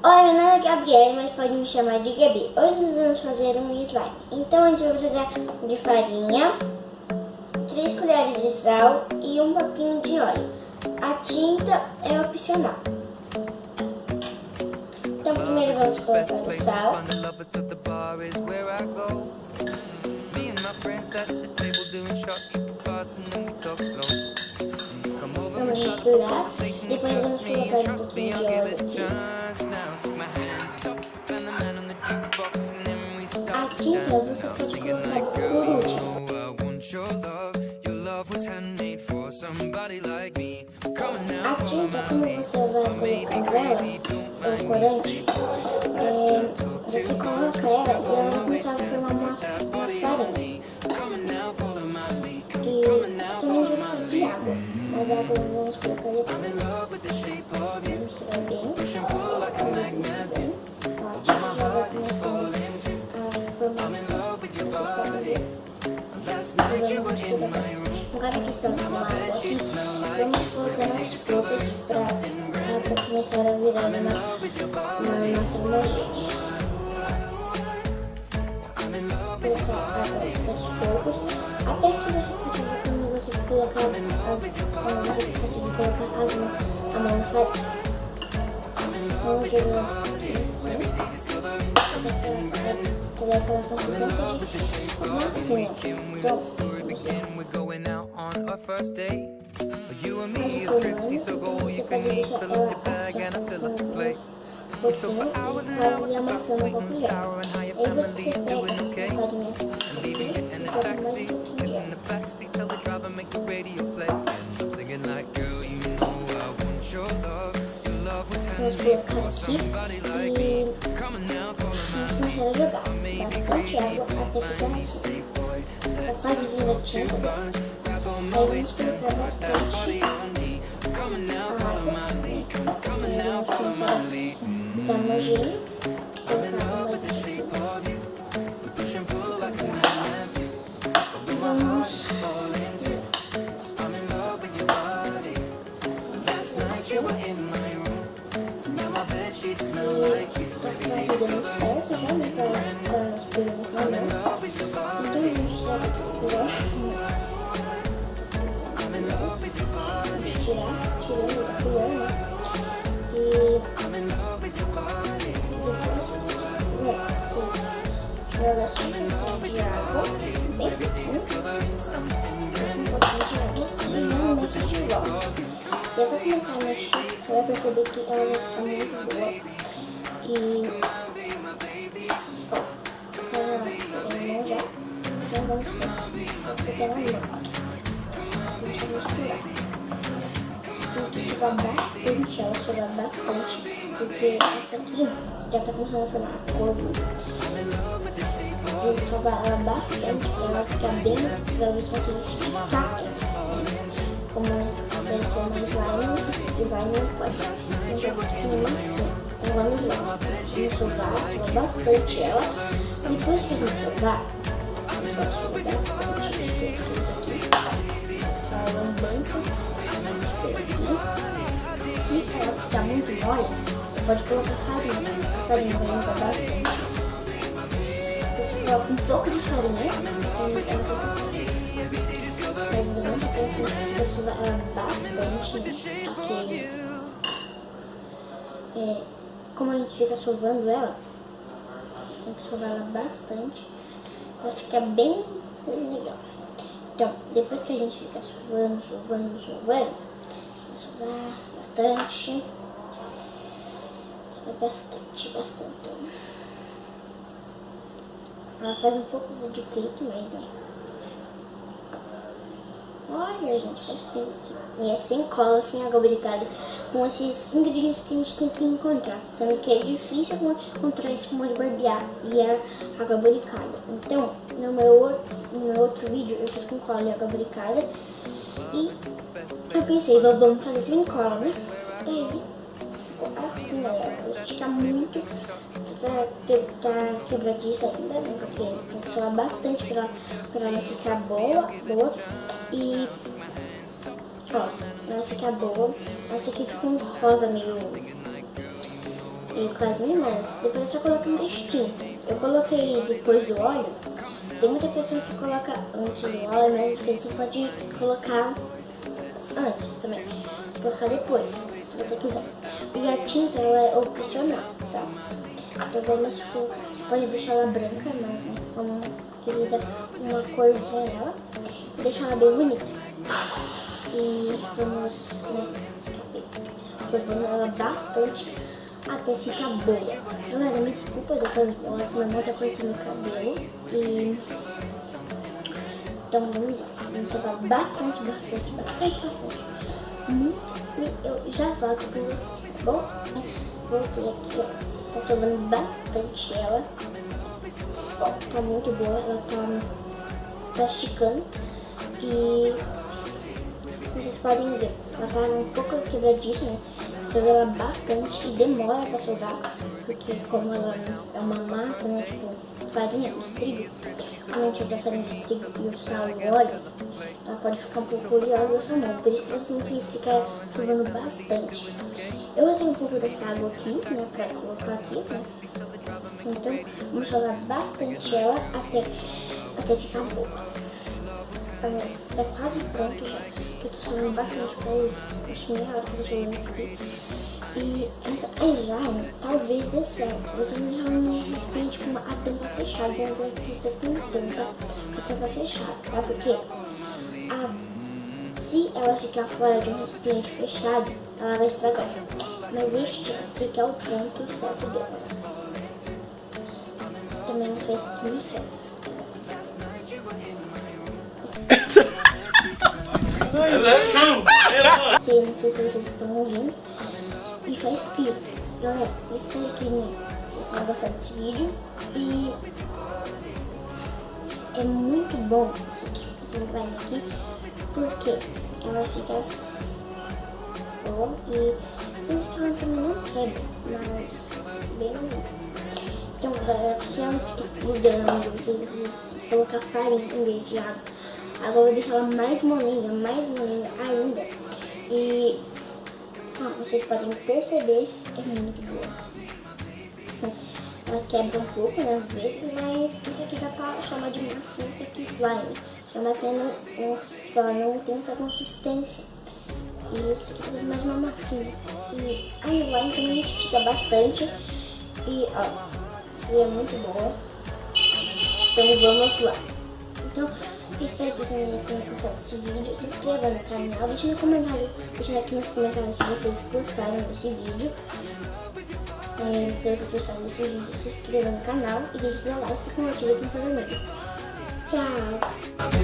Oi, meu nome é Gabriele, mas pode me chamar de Gabi. Hoje nós vamos fazer um slime. Então a gente vai precisar de farinha, 3 colheres de sal e um pouquinho de óleo. A tinta é opcional. Então primeiro vamos colocar o sal. Vamos misturar. Depois vamos colocar um pouquinho de óleo aqui. A tinta você pode colocar por último. A tinta, como você vai colocar ela, o corante, você coloca ela e ela vai começar a formar uma farinha. E também vai precisar de água, mas a água vamos colocar depois. Vamos misturar bem. Ó, já vai começando a formar. Agora que estamos com a água aqui, vamos colocar aos poucos para começar a virar uma massa homogênea. Colocar água aos poucos, até que você consiga, quando você colocar a mão na farinha. Vamos jogar aquela consistência de massinha. Pronto. Mas o formando, você pode deixar ela assim, pouquinho, e amassando um pouco dela. Aí você pega a farinha e joga mais um pouquinho dela. Vamos colocar aqui e começar a jogar bastante água até ficar assim. Tá quase vindo a tinta. Aí vamos colocar bastante água. Ficar homogêneo. Colocar mais aqui. Vamos joga só um pouquinho de água, bem pouquinho, e não mexe de volta. Você vai começar a mexer, você vai perceber que ela vai ficar muito boa. E ó, ela já, então vamos pegar ela ali. Deixa eu misturar. Tem que sugar bastante, ela sugar bastante, porque essa aqui já tá começando a formar a cor. Tem que sugar ela bastante pra ela ficar bem, pra ver se você esticar ela. Como deve ser uma slime não pode deixar pequenininha assim. Então vamos lá, vamos sugar bastante ela. Depois que a gente sugar, bastante a lambança. Se ela ficar muito mole, você pode colocar farinha. A farinha vai limpar bastante. Você coloca um pouco de farinha mas não tem que você sugar ela bastante, porque como a gente fica sovando ela, tem que sovar ela bastante para ficar bem legal. Então, depois que a gente fica sovando, sovar bastante, bastante. Ela faz um pouco de clique, mas né. Olha, gente, faz clique. E assim cola, assim, água obrigada com esses ingredientes que a gente tem que encontrar. Sendo que é difícil encontrar espuma de barbear e a água boricada. Então, no meu outro vídeo eu fiz com cola e água boricada. E eu pensei, vamos fazer sem cola, né? Daí ficou assim, galera. Esticar muito, tá quebradiça ainda, né? Porque tem que suar bastante pra ela ficar boa. E ó, ela fica boa. Essa aqui fica um rosa meio meio clarinho, mas depois é só colocar mais tinta. Eu coloquei depois do óleo. Tem muita pessoa que coloca antes do óleo, mas você pode colocar antes também. Colocar depois, se você quiser. E a tinta ela é opcional, tá? Então vamos colocar. Você pode deixar ela branca, mas né, vamos querer dar uma corzinha nela e deixar ela bem bonita. E vamos, né, jogando ela bastante até ficar boa. Galera, me desculpa dessas vozes, minha mãe tá cortando o cabelo. E então vamos lá, vamos jogar bastante. Muito. E eu já volto com vocês, tá bom? Voltei aqui, ó. Tá sobrando bastante ela. Ó, tá muito boa, ela tá esticando. E vocês podem ver, ela tá um pouco quebradiça, né? Solda ela bastante e demora pra soldar, porque como ela é uma massa, né? Tipo, farinha de trigo, quando a gente tiver farinha de trigo e o sal e o óleo, ela pode ficar um pouco oleosa da sua mão. Por isso que você tem que ficar chovendo bastante. Eu usei um pouco dessa água aqui, né? Pra colocar aqui, né? Então, vamos soldar bastante ela até ficar boa. Tá quase pronto já, que eu tô solando bastante, acho que meia hora que eu tô solando aqui. E a slime talvez dê certo, você não deixar um recipiente com a tampa fechada, então aqui tá com a tampa fechada, sabe por quê? Se ela ficar fora de um recipiente fechado, ela vai estragar. Mas este aqui que é o ponto certo dela. Também não fez clique. Sim, não sei se vocês estão ouvindo. E faz clique. Galera, eu espero que vocês tenham gostado desse vídeo. E é muito bom esse slime aqui, porque ela fica boa e penso que ela também não quebra, mas bem legal. Então galera, se ela ficar grudando, se colocar farinha em vez de água, agora eu vou deixar ela mais molinha ainda. E vocês podem perceber, é muito boa. Ela quebra um pouco, né, às vezes, mas isso aqui dá pra chamar de massinha, isso aqui slime. A massinha ela não tem essa consistência. E isso aqui faz mais uma massinha. E a slime também estica bastante. E ó, é muito boa. Então vamos lá. Então, eu espero que vocês tenham gostado desse vídeo. Se inscreva no canal, deixem aqui nos comentários se vocês gostaram desse vídeo. Se vocês gostaram desse vídeo, se inscreva no canal e deixe seu like e compartilhe com seus amigos. Tchau!